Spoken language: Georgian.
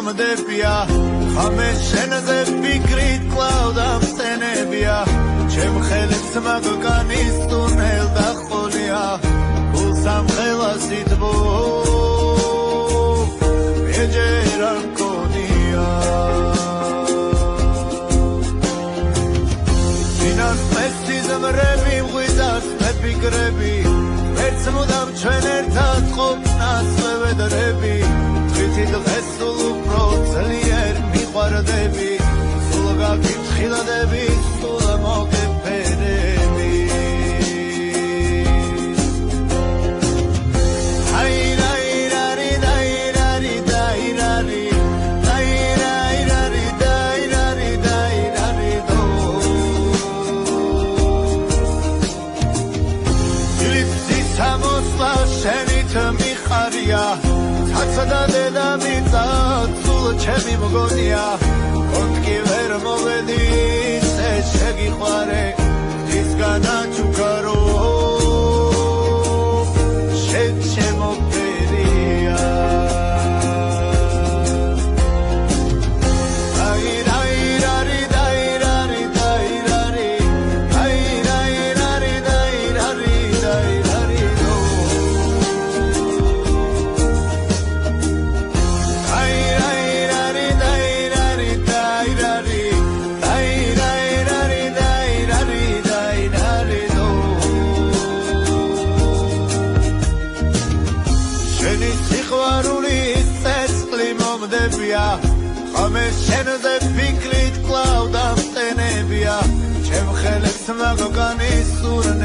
მომდებია ხამე შენზე ფიქრით კლავდა ხსენებია ჩემ ხელებს მაგკანის ტუნელ დახოლია გულ სამხელას ითბო ეჯერა მქონია სინას მესიზმრები მღვიდას მეფიქრები ერთს მუდამ ჩვენ ერთად ყოფნას ვედრები თვითი დღეს სულ უფრო ძლიერ მიყვარდები სულ გაგითხილდები სულ მოგეფერები ცაცდა დედამიწა სულ ჩემი მგონია კონტკი ვერ მოვედის ეს შეგიყვარე ისგანა ჩუქარო შემოფერია ხამე შენზე ფიქრით კლავდა ხსენებია ჩემ ხელებს მაგკანის სურნ